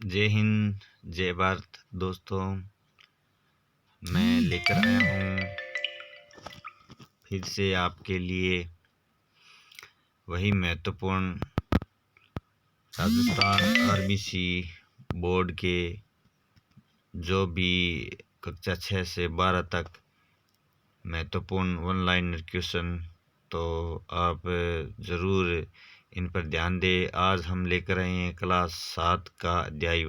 जय हिंद, जय भारत दोस्तों। मैं लेकर आया हूँ फिर से आपके लिए वही महत्वपूर्ण राजस्थान आरबीसी बोर्ड के जो भी कक्षा 6 से 12 तक महत्वपूर्ण वन लाइनर क्वेश्चन, तो आप ज़रूर इन पर ध्यान दें। आज हम लेकर आए हैं क्लास 7 का अध्याय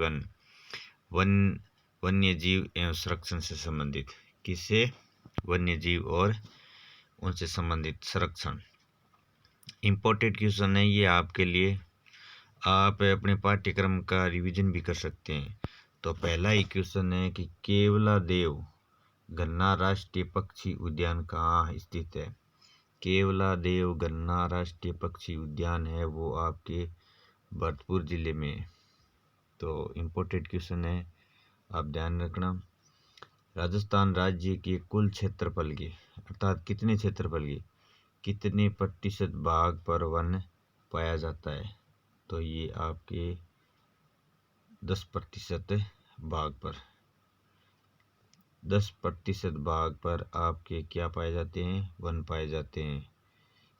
वन्य जीव एवं संरक्षण से संबंधित। किससे? वन्य जीव और उनसे संबंधित संरक्षण। इम्पोर्टेंट क्वेश्चन है ये आपके लिए। आप अपने पाठ्यक्रम का रिवीजन भी कर सकते हैं। तो पहला ही क्वेश्चन है कि केवलादेव गन्ना राष्ट्रीय पक्षी उद्यान कहाँ स्थित है? केवलादेव गन्ना राष्ट्रीय पक्षी उद्यान है वो आपके भरतपुर जिले में है। तो इम्पोर्टेंट क्वेश्चन है, आप ध्यान रखना। राजस्थान राज्य के कुल क्षेत्रफल के अर्थात कितने क्षेत्रफल के कितने प्रतिशत भाग पर वन पाया जाता है? तो ये आपके 10% भाग पर 10% भाग पर आपके क्या पाए जाते हैं? वन पाए जाते हैं।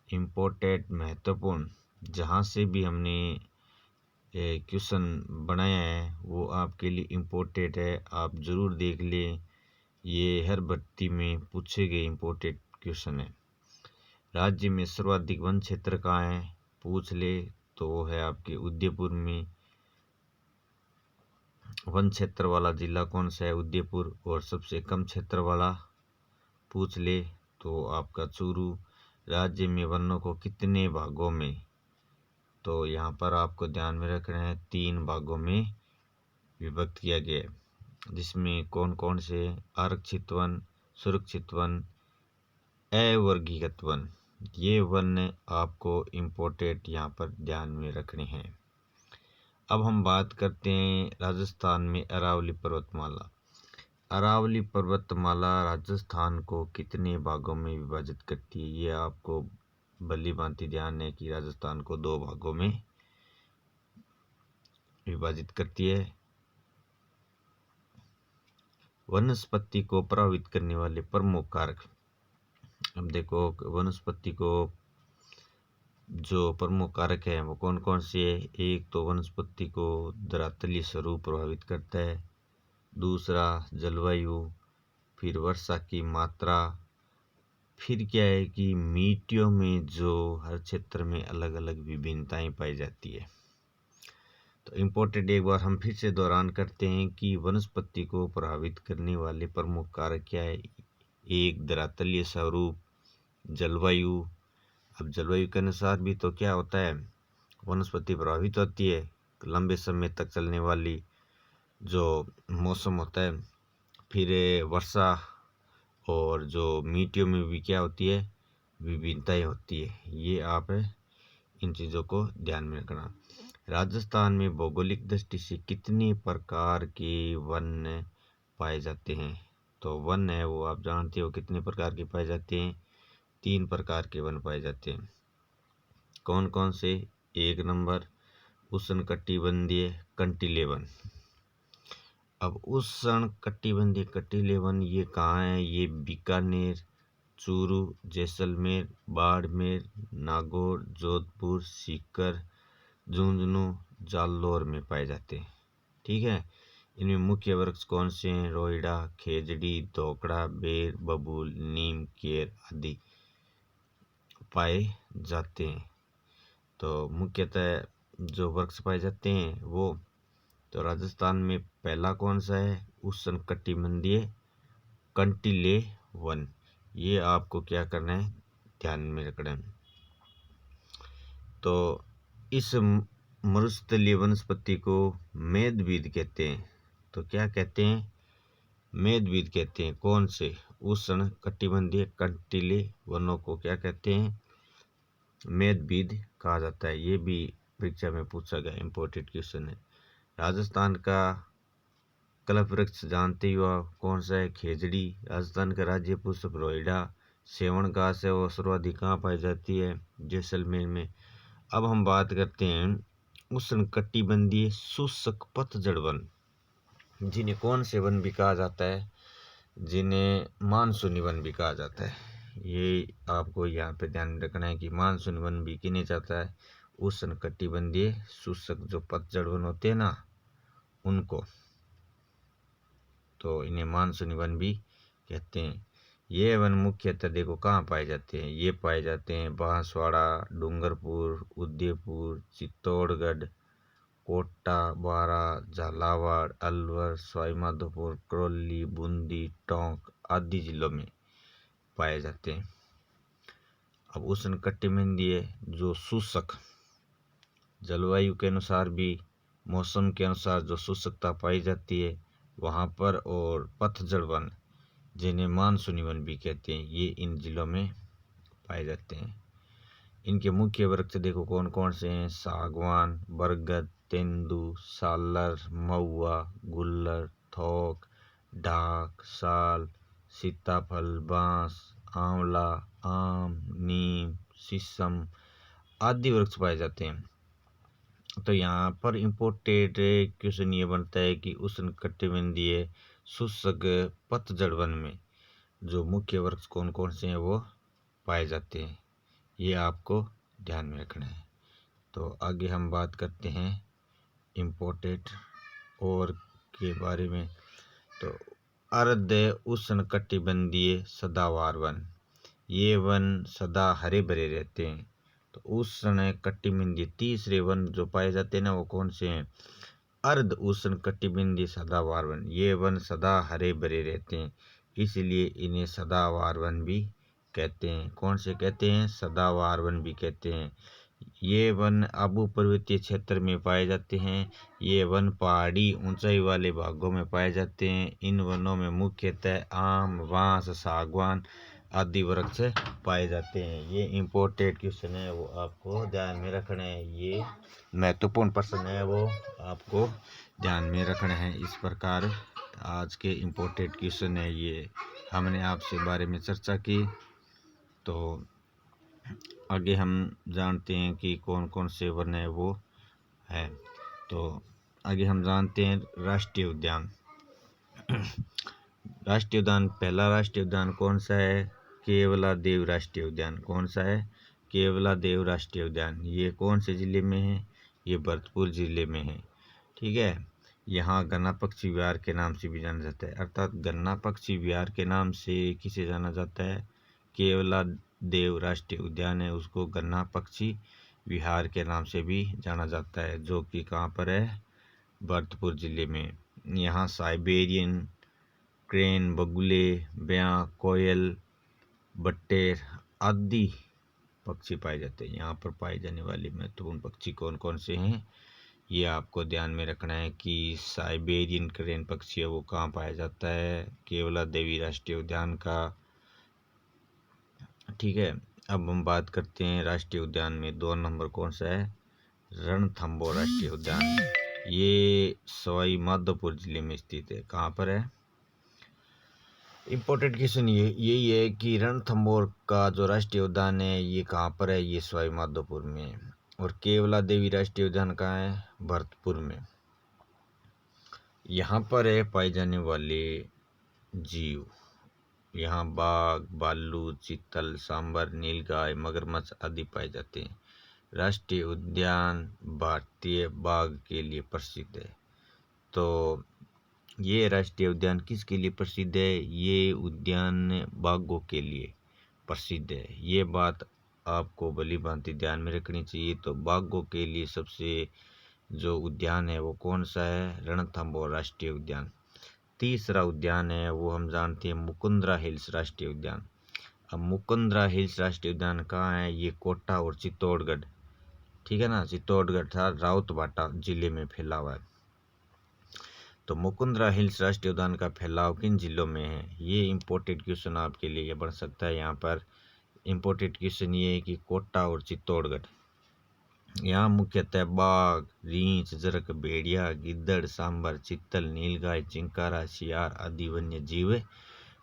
इम्पोर्टेंट महत्वपूर्ण, जहाँ से भी हमने क्वेश्चन बनाया है वो आपके लिए इम्पोर्टेंट है, आप ज़रूर देख लें। ये हर भर्ती में पूछे गए इम्पोर्टेंट क्वेश्चन है। राज्य में सर्वाधिक वन क्षेत्र कहाँ है? पूछ ले तो वो है आपके उदयपुर में। वन क्षेत्र वाला जिला कौन सा है? उदयपुर। और सबसे कम क्षेत्र वाला पूछ ले तो आपका चूरू। राज्य में वनों को कितने भागों में? तो यहाँ पर आपको ध्यान में रखना है 3 भागों में विभक्त किया गया है, जिसमें कौन कौन से? आरक्षित वन, सुरक्षित वन, अवर्गीकृत वन। ये वन आपको इम्पोर्टेंट यहाँ पर ध्यान में रखने हैं। अब हम बात करते हैं राजस्थान में अरावली पर्वतमाला। अरावली पर्वतमाला राजस्थान को कितने भागों में विभाजित करती है? ये आपको भली भांति ध्यान है कि राजस्थान को 2 भागों में विभाजित करती है। वनस्पति को प्रभावित करने वाले प्रमुख कारक। अब देखो, वनस्पति को जो प्रमुख कारक है वो कौन कौन से है? एक तो वनस्पति को धरातलीय स्वरूप प्रभावित करता है, दूसरा जलवायु, फिर वर्षा की मात्रा, फिर क्या है कि मिट्टियों में जो हर क्षेत्र में अलग अलग विभिन्नताएं पाई जाती है। तो इम्पोर्टेंट एक बार हम फिर से दोहरान करते हैं कि वनस्पति को प्रभावित करने वाले प्रमुख कारक क्या है? एक धरातलीय स्वरूप, जलवायु। अब जलवायु के अनुसार भी तो क्या होता है, वनस्पति प्रभावित होती है। लंबे समय तक चलने वाली जो मौसम होता है, फिर वर्षा, और जो मिट्टियों में भी क्या होती है? विभिन्नताएं होती है। ये आप इन चीज़ों को ध्यान में रखना। राजस्थान में भौगोलिक दृष्टि से कितने प्रकार के वन पाए जाते हैं? तो वन है वो आप जानते हो कितने प्रकार के पाए जाते हैं? 3 प्रकार के वन पाए जाते हैं। कौन कौन से? 1 नंबर उष्णकटिबंधीय कंटीले वन। अब उष्णकटिबंधीय कंटीले वन ये कहाँ है? ये बीकानेर, चूरू, जैसलमेर, बाड़मेर, नागौर, जोधपुर, सीकर, झुंझुनू, जालौर में पाए जाते हैं। ठीक है। इनमें मुख्य वृक्ष कौन से हैं? रोइडा, खेजड़ी, धोकड़ा, बेर, बबूल, नीम, केर आदि पाए जाते हैं। तो मुख्यतः जो वृक्ष पाए जाते हैं वो, तो राजस्थान में पहला कौन सा है? उष्णकटिबंधीय कंटीले वन। ये आपको क्या करना है? ध्यान में रखना है। तो इस मरुस्थलीय वनस्पति को मेदबीद कहते हैं। तो क्या कहते हैं? मेदबीद कहते हैं। कौन से? उष्णकटिबंधीय कंटीले वनों को क्या कहते हैं? मेदबीद कहा जाता है। ये भी परीक्षा में पूछा गया इम्पोर्टेंट क्वेश्चन है। राजस्थान का कल्प वृक्ष जानते हो आप कौन सा है? खेजड़ी। राजस्थान का राज्य पुष्प रोइडा। सेवण घास है वो सर्वाधिक कहाँ पाई जाती है? जैसलमेर में। अब हम बात करते हैं उष्णकटिबंधीय शुष्क पतझड़ वन, जिन्हें कौन से वन भी कहा जाता है, जिन्हें मानसूनी वन भी कहा जाता है। ये आपको यहाँ पे ध्यान रखना है कि मानसूनी वन भी किन्हें जाता है, उष्णकटिबंधीय शुष्क जो पतझड़ वन होते हैं ना उनको, तो इन्हें मानसूनी वन भी कहते हैं। ये वन मुख्यतः देखो कहाँ पाए जाते हैं, ये पाए जाते हैं बांसवाड़ा, डूंगरपुर, उदयपुर, चित्तौड़गढ़, कोटा, बारा, झालावाड़, अलवर, सवाईमाधोपुर, करौली, बूंदी, टोंक आदि जिलों में पाए जाते हैं। अब उष्णकटिबंधीय जो शुष्क जलवायु के अनुसार भी, मौसम के अनुसार जो शुष्कता पाई जाती है वहाँ पर, और पतझड़ वन जिन्हें मानसूनी वन भी कहते हैं, ये इन जिलों में पाए जाते हैं। इनके मुख्य वृक्ष देखो कौन कौन से हैं, सागवान, बरगद, तेंदू, सालर, महुआ, गुल्लर, थोक, ढाक, साल, सीताफल, बांस, आंवला, आम, नीम, शीशम आदि वृक्ष पाए जाते हैं। तो यहाँ पर इम्पोर्टेड क्वेश्चन ये बनता है कि उष्णकटिबंधीय शुष्क पतझड़ वन में जो मुख्य वृक्ष कौन कौन से हैं वो पाए जाते हैं, ये आपको ध्यान में रखना है। तो आगे हम बात करते हैं इम्पोर्टेड और के बारे में। तो अर्ध उष्णकटिबंधीय सदाबहार वन, ये वन सदा हरे भरे रहते हैं। तो उष्णकटिबंधीय तीसरे वन जो पाए जाते हैं ना वो कौन से हैं, अर्ध उष्णकटिबंधीय सदाबहार वन। ये वन सदा हरे भरे रहते हैं, इसलिए इन्हें सदाबहार वन भी कहते हैं। कौन से कहते हैं, सदाबहार वन भी कहते हैं। ये वन आबू पर्वतीय क्षेत्र में पाए जाते हैं। ये वन पहाड़ी ऊंचाई वाले भागों में पाए जाते हैं। इन वनों में मुख्यतः आम, बांस, सागवान आदि वृक्ष पाए जाते हैं। ये इम्पोर्टेंट क्वेश्चन है, वो आपको ध्यान में रखना है। ये महत्वपूर्ण प्रश्न है, वो आपको ध्यान में रखना है। इस प्रकार आज के इम्पोर्टेंट क्वेश्चन है, ये हमने आपसे बारे में चर्चा की। तो आगे हम जानते हैं कि कौन कौन से वन है वो है। तो आगे हम जानते हैं राष्ट्रीय उद्यान। राष्ट्रीय उद्यान, पहला राष्ट्रीय उद्यान कौन सा है, केवलादेव राष्ट्रीय उद्यान। कौन सा है, केवलादेव राष्ट्रीय उद्यान। ये कौन से जिले में है, ये भरतपुर जिले में है। ठीक है, यहाँ गन्ना पक्षी विहार के नाम से भी जाना जाता है, अर्थात गन्ना पक्षी विहार के नाम से किसे जाना जाता है, केवलादेव राष्ट्रीय उद्यान है उसको गन्ना पक्षी विहार के नाम से भी जाना जाता है, जो कि कहाँ पर है, भरतपुर जिले में। यहाँ साइबेरियन क्रेन, बगुले, ब्यां, कोयल, बटेर आदि पक्षी पाए जाते हैं। यहाँ पर पाए जाने वाले महत्वपूर्ण पक्षी कौन कौन से हैं, ये आपको ध्यान में रखना है कि साइबेरियन क्रेन पक्षी है वो कहाँ पाया जाता है, केवलादेवी राष्ट्रीय उद्यान का। ठीक है, अब हम बात करते हैं राष्ट्रीय उद्यान में 2 नंबर कौन सा है, रणथंभौर राष्ट्रीय उद्यान। ये सवाई माधोपुर जिले में स्थित है। कहाँ पर है, इम्पोर्टेंट क्वेश्चन ये यही है कि रणथंभौर का जो राष्ट्रीय उद्यान है ये कहाँ पर है, ये सवाई माधोपुर में। और केवलादेवी राष्ट्रीय उद्यान कहाँ है, भरतपुर में। यहाँ पर है पाए जाने वाले जीव, यहाँ बाघ, भालू, चीतल, सांबर, नीलगाय, मगरमच्छ आदि पाए जाते हैं। राष्ट्रीय उद्यान भारतीय बाघ के लिए प्रसिद्ध है। तो ये राष्ट्रीय उद्यान किसके लिए प्रसिद्ध है, ये उद्यान बाघों के लिए प्रसिद्ध है। ये बात आपको भली भांति ध्यान में रखनी चाहिए। तो बाघों के लिए सबसे जो उद्यान है वो कौन सा है, रणथंभौर राष्ट्रीय उद्यान। तीसरा उद्यान है वो हम जानते हैं मुकुंदरा हिल्स राष्ट्रीय उद्यान। अब मुकुंदरा हिल्स राष्ट्रीय उद्यान कहाँ है, ये कोटा और चित्तौड़गढ़, ठीक है ना, चित्तौड़गढ़ था राउतभाटा जिले में फैला हुआ है। तो मुकुंदरा हिल्स राष्ट्रीय उद्यान का फैलाव किन जिलों में है, ये इम्पोर्टेंट क्वेश्चन आपके लिए बन सकता है। यहाँ पर इम्पोर्टेंट क्वेश्चन ये है कि कोटा और चित्तौड़गढ़, यहाँ मुख्यतः बाघ, रींछ, जरक, भेड़िया, गिद्दड़, सांबर, चीतल, नीलगाय, चिंकारा, सियार आदि वन्य जीव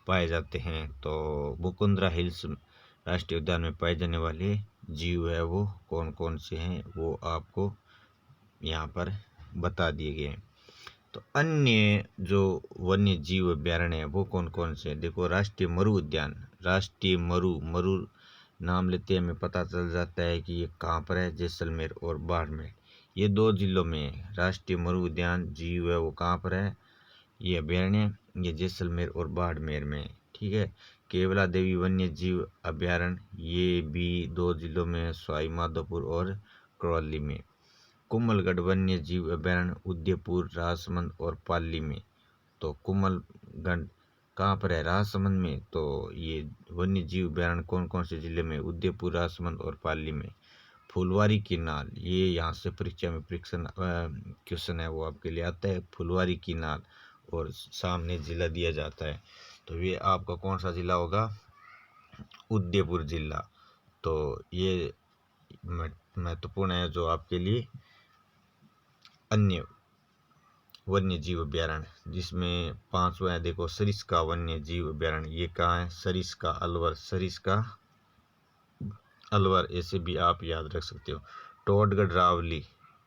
पाए जाते हैं। तो मुकुंदरा हिल्स राष्ट्रीय उद्यान में पाए जाने वाले जीव है वो कौन कौन से हैं, वो आपको यहाँ पर बता दिए गए हैं। तो अन्य जो वन्य जीव अभ्यारण्य है वो कौन कौन से हैं? देखो, राष्ट्रीय मरु उद्यान, राष्ट्रीय मरु नाम लेते हमें पता चल जाता है कि ये कहाँ पर है, जैसलमेर और बाड़मेर, ये 2 जिलों में है। राष्ट्रीय मरु उद्यान जीव है वो कहाँ पर है, ये अभ्यारण्य, ये जैसलमेर और बाड़मेर में, ठीक है। केवला देवी वन्य जीव अभ्यारण्य, ये भी 2 जिलों में है, सवाई माधोपुर और करौली में। कुम्भलगढ़ वन्य जीव अभ्यारण्य उदयपुर, राजसमंद और पाली में। तो कुम्भलगढ़ कहाँ पर है, राजसमंद में। तो ये वन्य जीव अभ्यारण्य कौन कौन से जिले में, उदयपुर, राजसमंद और पाली में। फुलवारी की नाल, ये यहाँ से परीक्षा में क्वेश्चन है वो आपके लिए आता है, फुलवारी की नाल, और सामने जिला दिया जाता है। तो ये आपका कौन सा जिला होगा, उदयपुर जिला। तो ये महत्वपूर्ण है जो आपके लिए अन्य वन्य जीव अभ्यारण्य, जिसमें 5वां है, देखो, सरिस्का वन्य जीव अभ्यारण्य, ये कहाँ है, सरिस्का अलवर, सरिस्का अलवर, ऐसे भी आप याद रख सकते हो। टोडगढ़ रावली,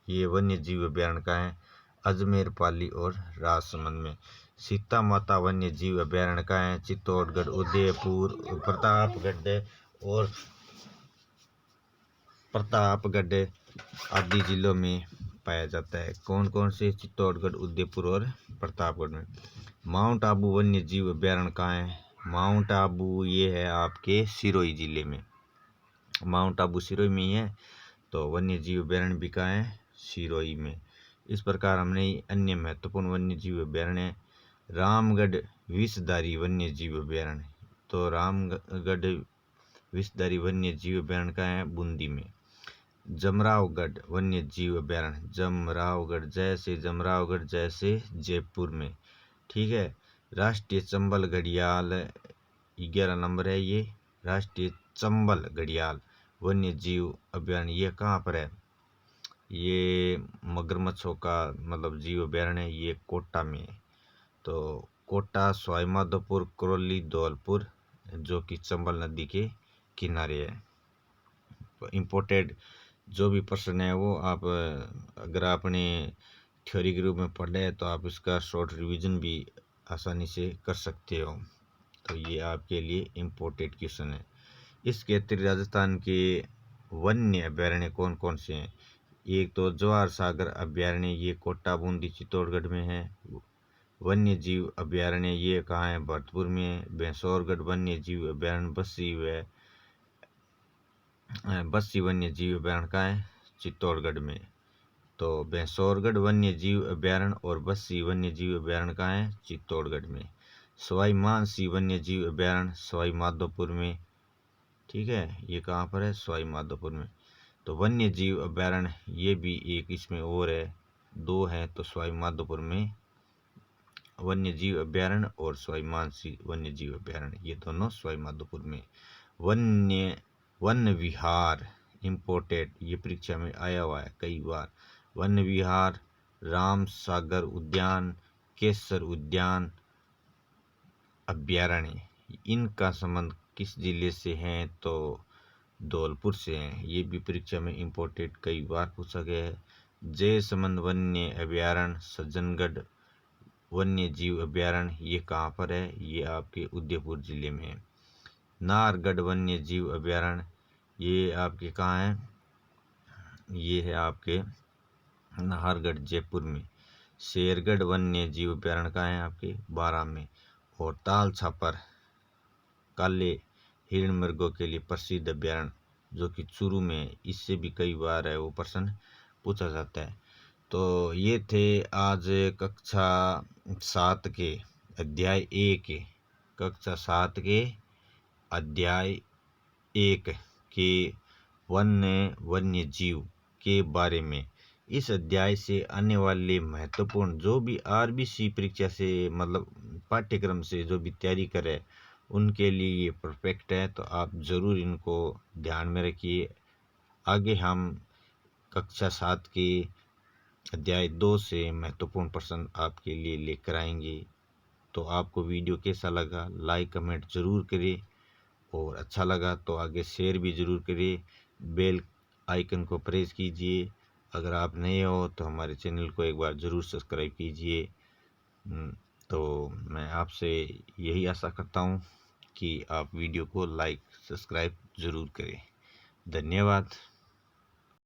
ये वन्य जीव अभ्यारण्य का है, अजमेर, पाली और राजसमंद में। सीता माता वन्य जीव अभ्यारण्य का है, चित्तौड़गढ़, उदयपुर, प्रतापगढ़ आदि जिलों में पाया जाता है। कौन कौन से, चित्तौड़गढ़, उदयपुर और प्रतापगढ़ में। माउंट आबू वन्य जीव अभ्यारण्य कहाँ है, माउंट आबू ये है आपके सिरोही जिले में, माउंट आबू सिरोही में ही है। तो वन्य जीव अभ्यारण्य भी कहाँ है, सिरोही में। इस प्रकार हमने अन्य महत्वपूर्ण वन्य जीव अभ्यारण्य। रामगढ़ विषधारी वन्य जीव अभ्यारण्य, तो रामगढ़ विषधारी वन्य जीव अभ्यारण्य कहाँ है, बूंदी में। जमरावगढ़ वन्य जीव अभ्यारण्य, जमरावगढ़ जैसे जयपुर में, ठीक है। राष्ट्रीय चंबल घड़ियाल 11 नंबर है, ये राष्ट्रीय चंबल घड़ियाल वन्य जीव अभ्यारण्य, ये कहाँ पर है, ये मगरमच्छों का मतलब जीव अभ्यारण्य है, ये कोटा में है। तो कोटा, सवाई माधोपुर, करौली, धौलपुर, जो कि चंबल नदी के किनारे है। तो इम्पोर्टेड जो भी प्रश्न है वो आप अगर आपने थ्योरी के रूप में पढ़ा है तो आप इसका शॉर्ट रिवीजन भी आसानी से कर सकते हो। तो ये आपके लिए इम्पोर्टेड क्वेश्चन है। इसके अतिरिक्त राजस्थान के वन्य अभ्यारण्य कौन कौन से हैं, एक तो जवाहर सागर अभ्यारण्य, ये कोटा, बूंदी, चित्तौड़गढ़ में है। वन्य जीव अभ्यारण्य ये कहाँ है, भरतपुर में है। भैंसौरगढ़ वन्य जीव अभ्यारण्य बस्सी वन्य जीव अभ्यारण्य कहाँ है, चित्तौड़गढ़ में। तो भैंसौरगढ़ वन्य जीव अभ्यारण्य और बस्सी वन्य जीव अभ्यारण्य कहाँ है, चित्तौड़गढ़ में। सवाई मानसिंह वन्य जीव अभ्यारण्य सवाई माधोपुर में, ठीक है, ये कहाँ पर है, सवाई माधोपुर में। तो वन्य जीव अभ्यारण्य ये भी एक इसमें और है, 2 है, तो सवाई माधोपुर में वन्य जीव अभ्यारण्य और सवाई मानसिंह वन्य जीव अभ्यारण्य, ये दोनों सवाई माधोपुर में। वन विहार इम्पोर्टेड, ये परीक्षा में आया हुआ है कई बार। वन विहार, राम सागर उद्यान, केसर उद्यान अभ्यारण्य, इनका संबंध किस जिले से है, तो धौलपुर से हैं। ये भी परीक्षा में इम्पोर्टेड कई बार पूछा गया है। जयसमंद वन्य अभ्यारण्य, सज्जनगढ़ वन्य जीव अभ्यारण्य, ये कहाँ पर है, ये आपके उदयपुर जिले में है। नाहरगढ़ वन्य जीव अभ्यारण्य, ये आपके कहाँ है, ये है आपके नाहरगढ़ जयपुर में। शेरगढ़ वन्य जीव अभ्यारण्य कहाँ है, आपके 12 में। और ताल छापर काले हिरण मृगों के लिए प्रसिद्ध अभ्यारण्य जो कि चूरू में है, इससे भी कई बार है वो प्रश्न पूछा जाता है। तो ये थे आज कक्षा 7 के अध्याय 1 कक्षा 7 के अध्याय 1 के वन्य जीव के बारे में। इस अध्याय से आने वाले महत्वपूर्ण जो भी आरबीसी परीक्षा से मतलब पाठ्यक्रम से जो भी तैयारी करे उनके लिए ये परफेक्ट है। तो आप ज़रूर इनको ध्यान में रखिए। आगे हम कक्षा 7 के अध्याय 2 से महत्वपूर्ण प्रश्न आपके लिए लेकर आएंगे। तो आपको वीडियो कैसा लगा, लाइक कमेंट ज़रूर करें, और अच्छा लगा तो आगे शेयर भी ज़रूर करें। बेल आइकन को प्रेस कीजिए। अगर आप नए हो तो हमारे चैनल को एक बार ज़रूर सब्सक्राइब कीजिए। तो मैं आपसे यही आशा करता हूँ कि आप वीडियो को लाइक सब्सक्राइब ज़रूर करें। धन्यवाद।